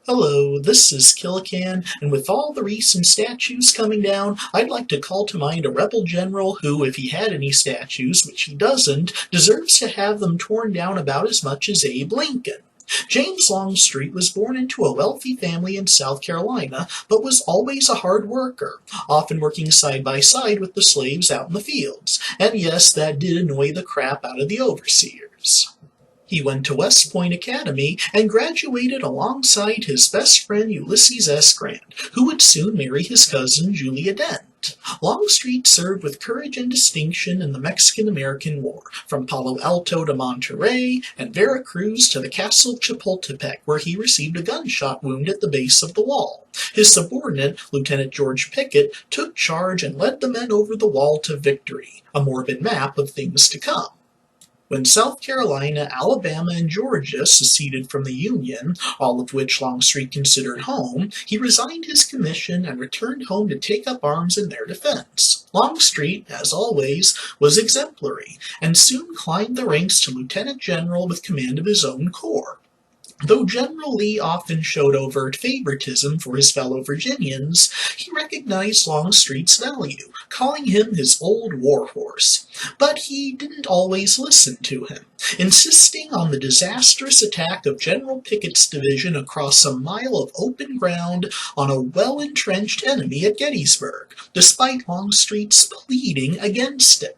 Hello, this is Killican, and with all the recent statues coming down, I'd like to call to mind a rebel general who, if he had any statues, which he doesn't, deserves to have them torn down about as much as Abe Lincoln. James Longstreet was born into a wealthy family in South Carolina, but was always a hard worker, often working side by side with the slaves out in the fields, and yes, that did annoy the crap out of the overseers. He went to West Point Academy and graduated alongside his best friend Ulysses S. Grant, who would soon marry his cousin Julia Dent. Longstreet served with courage and distinction in the Mexican-American War, from Palo Alto to Monterey and Veracruz to the Castle of Chapultepec, where he received a gunshot wound at the base of the wall. His subordinate, Lieutenant George Pickett, took charge and led the men over the wall to victory, a morbid map of things to come. When South Carolina, Alabama, and Georgia seceded from the Union, all of which Longstreet considered home, he resigned his commission and returned home to take up arms in their defense. Longstreet, as always, was exemplary, and soon climbed the ranks to lieutenant general with command of his own corps. Though General Lee often showed overt favoritism for his fellow Virginians, he recognized Longstreet's value, calling him his old warhorse. But he didn't always listen to him, insisting on the disastrous attack of General Pickett's division across a mile of open ground on a well-entrenched enemy at Gettysburg, despite Longstreet's pleading against it.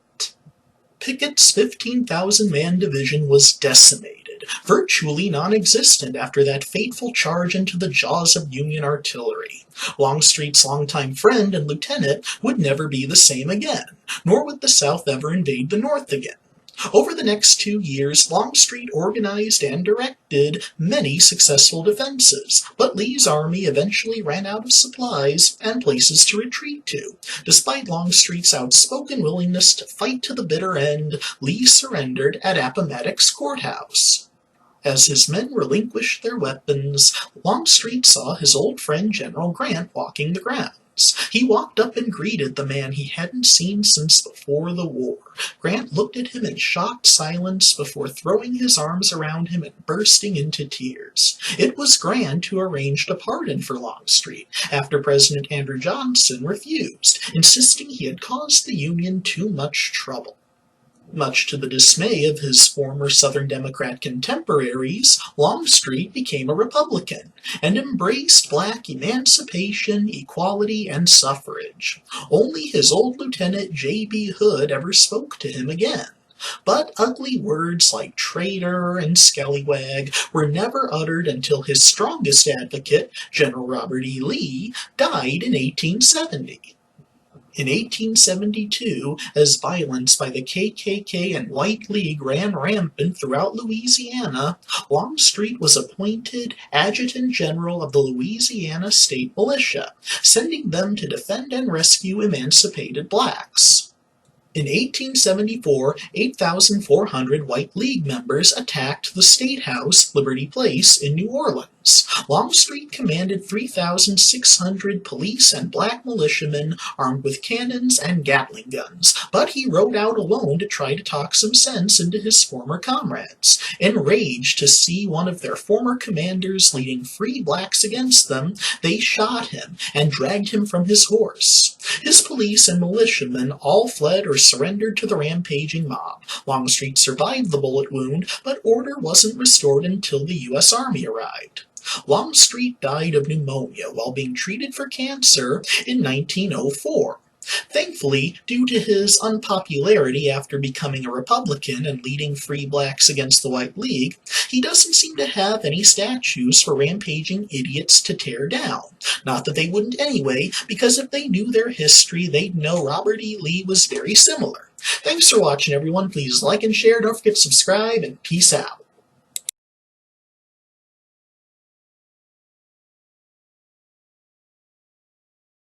Pickett's 15,000-man division was decimated, virtually non-existent after that fateful charge into the jaws of Union artillery. Longstreet's longtime friend and lieutenant would never be the same again, nor would the South ever invade the North again. Over the next 2 years, Longstreet organized and directed many successful defenses, but Lee's army eventually ran out of supplies and places to retreat to. Despite Longstreet's outspoken willingness to fight to the bitter end, Lee surrendered at Appomattox Courthouse. As his men relinquished their weapons, Longstreet saw his old friend General Grant walking the grounds. He walked up and greeted the man he hadn't seen since before the war. Grant looked at him in shocked silence before throwing his arms around him and bursting into tears. It was Grant who arranged a pardon for Longstreet, after President Andrew Johnson refused, insisting he had caused the Union too much trouble. Much to the dismay of his former Southern Democrat contemporaries, Longstreet became a Republican and embraced black emancipation, equality, and suffrage. Only his old lieutenant J.B. Hood ever spoke to him again. But ugly words like traitor and scallywag were never uttered until his strongest advocate, General Robert E. Lee, died in 1870. In 1872, as violence by the KKK and White League ran rampant throughout Louisiana, Longstreet was appointed Adjutant General of the Louisiana State Militia, sending them to defend and rescue emancipated blacks. In 1874, 8,400 White League members attacked the State House, Liberty Place, in New Orleans. Longstreet commanded 3,600 police and black militiamen armed with cannons and Gatling guns, but he rode out alone to try to talk some sense into his former comrades. Enraged to see one of their former commanders leading free blacks against them, they shot him and dragged him from his horse. His police and militiamen all fled or surrendered to the rampaging mob. Longstreet survived the bullet wound, but order wasn't restored until the U.S. Army arrived. Longstreet died of pneumonia while being treated for cancer in 1904. Thankfully, due to his unpopularity after becoming a Republican and leading free blacks against the White League, he doesn't seem to have any statues for rampaging idiots to tear down. Not that they wouldn't anyway, because if they knew their history, they'd know Robert E. Lee was very similar. Thanks for watching, everyone. Please like and share, don't forget to subscribe, and peace out.